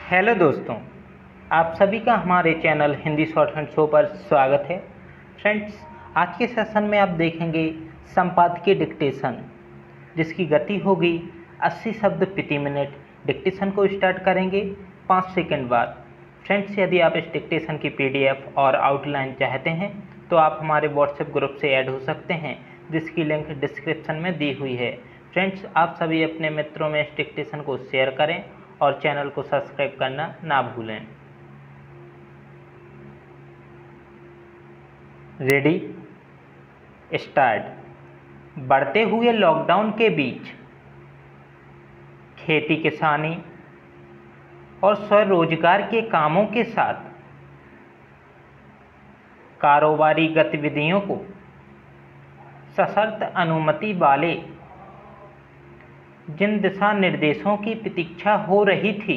Hello दोस्तों, आप सभी का हमारे channel Hindi short hand show पर स्वागत है। फ्रेंड्स, आज के सेशन में आप देखेंगे संपादकीय डिक्टेशन, जिसकी गति होगी 80 शब्द प्रति मिनट। डिक्टेशन को स्टार्ट करेंगे 5 सेकंड बाद। फ्रेंड्स, यदि आप इस डिक्टेशन की PDF और आउटलाइन चाहते हैं तो आप हमारे व्हाट्सएप ग्रुप से ऐड हो सकते हैं, जिसकी लिंक डिस्क्रिप्शन में दी हुई है। फ्रेंड्स, आप सभी अपने मित्रों में इस डिक्टेशन को शेयर करें और चैनल को सब्सक्राइब करना ना भूलें। Ready, start. बढ़ते हुए लॉकडाउन के बीच खेती किसानी और स्वरोजगार के कामों के साथ कारोबारी गतिविधियों को सशर्त अनुमति वाले जिन दिशा निर्देशों की प्रतीक्षा हो रही थी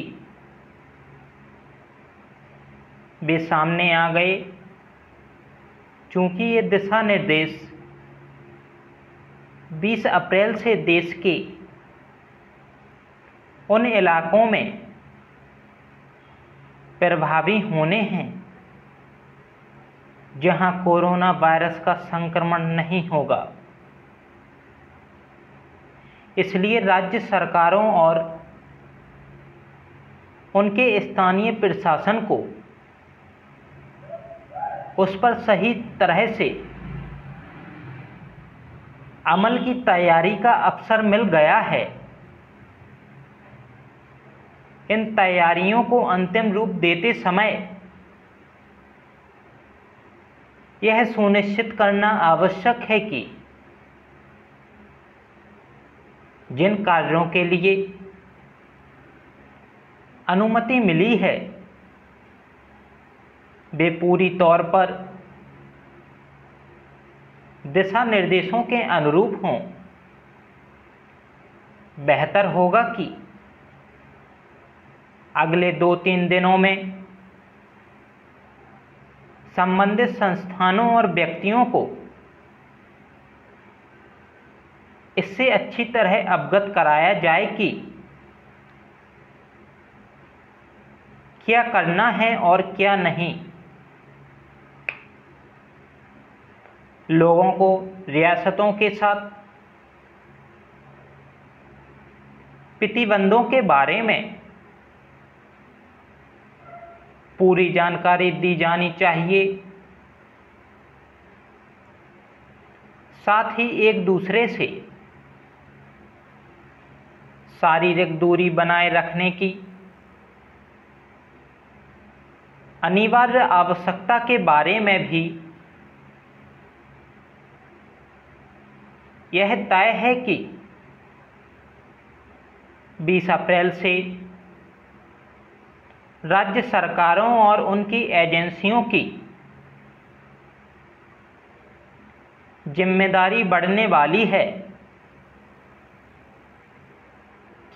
वे सामने आ गए। चूंकि ये दिशा निर्देश 20 अप्रैल से देश के उन इलाकों में प्रभावी होने हैं जहां कोरोना वायरस का संक्रमण नहीं होगा, इसलिए राज्य सरकारों और उनके स्थानीय प्रशासन को उस पर सही तरह से अमल की तैयारी का अवसर मिल गया है। इन तैयारियों को अंतिम रूप देते समय यह सुनिश्चित करना आवश्यक है कि जिन कार्यों के लिए अनुमति मिली है वे पूरी तौर पर दिशा निर्देशों के अनुरूप हों। बेहतर होगा कि अगले 2-3 दिनों में संबंधित संस्थानों और व्यक्तियों को इससे अच्छी तरह अवगत कराया जाए कि क्या करना है और क्या नहीं। लोगों को रियासतों के साथ प्रतिबंधों के बारे में पूरी जानकारी दी जानी चाहिए। साथ ही एक दूसरे से शारीरिक दूरी बनाए रखने की अनिवार्य आवश्यकता के बारे में भी यह तय है कि 20 अप्रैल से राज्य सरकारों और उनकी एजेंसियों की जिम्मेदारी बढ़ने वाली है,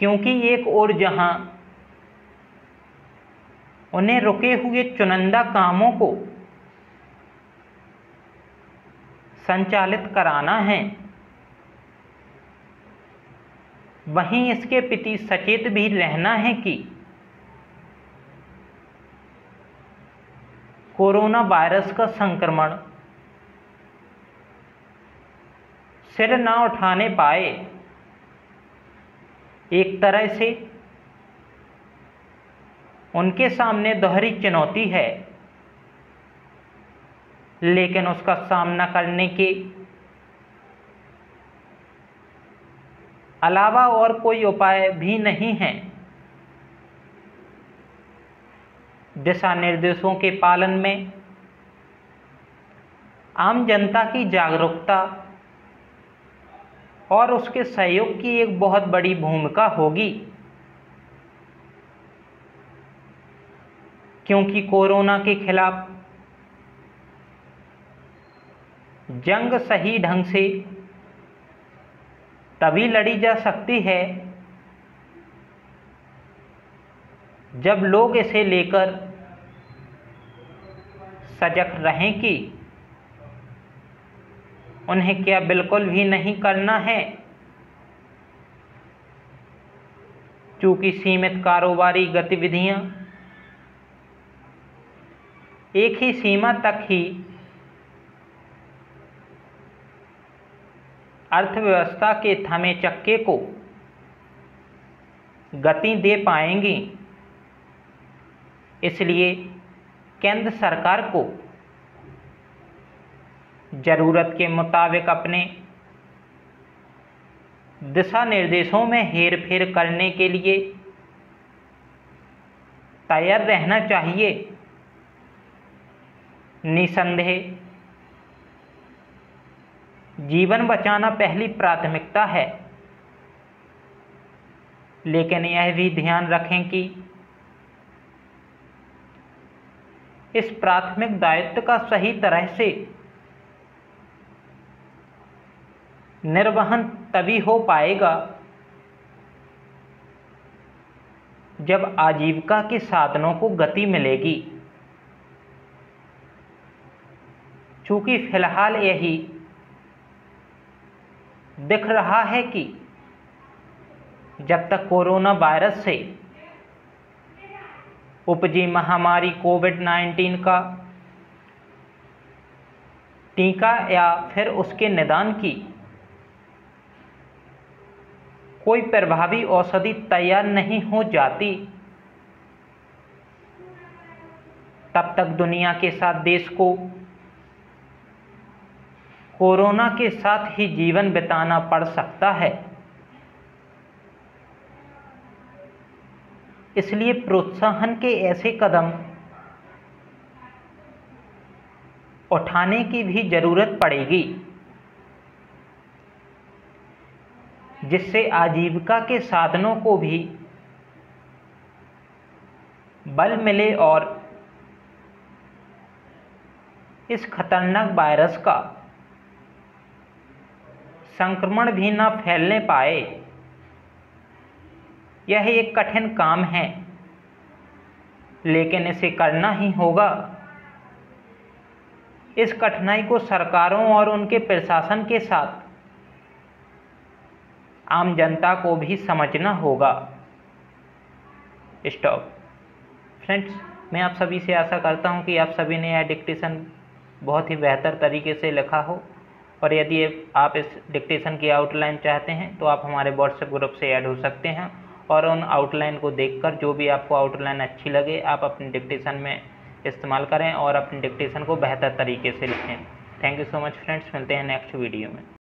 क्योंकि एक ओर जहां उन्हें रुके हुए चुनिंदा कामों को संचालित कराना है, वहीं इसके प्रति सचेत भी रहना है कि कोरोना वायरस का संक्रमण सिर न उठाने पाए। एक तरह से उनके सामने दोहरी चुनौती है, लेकिन उसका सामना करने के अलावा और कोई उपाय भी नहीं है। दिशा निर्देशों के पालन में आम जनता की जागरूकता और उसके सहयोग की एक बहुत बड़ी भूमिका होगी, क्योंकि कोरोना के खिलाफ जंग सही ढंग से तभी लड़ी जा सकती है जब लोग इसे लेकर सजग रहें कि उन्हें क्या बिल्कुल भी नहीं करना है। चूँकि सीमित कारोबारी गतिविधियां एक ही सीमा तक ही अर्थव्यवस्था के थमे चक्के को गति दे पाएंगी। इसलिए केंद्र सरकार को जरूरत के मुताबिक अपने दिशा निर्देशों में हेरफेर करने के लिए तैयार रहना चाहिए। निसंदेह जीवन बचाना पहली प्राथमिकता है, लेकिन यह भी ध्यान रखें कि इस प्राथमिक दायित्व का सही तरह से निर्वहन तभी हो पाएगा जब आजीविका के साधनों को गति मिलेगी। चूंकि फिलहाल यही दिख रहा है कि जब तक कोरोना वायरस से उपजी महामारी कोविड-19 का टीका या फिर उसके निदान की कोई प्रभावी औषधि तैयार नहीं हो जाती, तब तक दुनिया के साथ देश को कोरोना के साथ ही जीवन बिताना पड़ सकता है। इसलिए प्रोत्साहन के ऐसे कदम उठाने की भी जरूरत पड़ेगी जिससे आजीविका के साधनों को भी बल मिले और इस खतरनाक वायरस का संक्रमण भी न फैलने पाए। यह एक कठिन काम है, लेकिन इसे करना ही होगा। इस कठिनाई को सरकारों और उनके प्रशासन के साथ आम जनता को भी समझना होगा। स्टॉप। फ्रेंड्स, मैं आप सभी से आशा करता हूं कि आप सभी ने यह डिक्टेशन बहुत ही बेहतर तरीके से लिखा हो, और यदि आप इस डिक्टेशन की आउटलाइन चाहते हैं तो आप हमारे व्हाट्सएप ग्रुप से ऐड हो सकते हैं, और उन आउटलाइन को देखकर जो भी आपको आउटलाइन अच्छी लगे आप अपने डिक्टेशन में इस्तेमाल करें और अपने डिक्टेशन को बेहतर तरीके से लिखें। Thank you so much friends, मिलते हैं नेक्स्ट वीडियो में।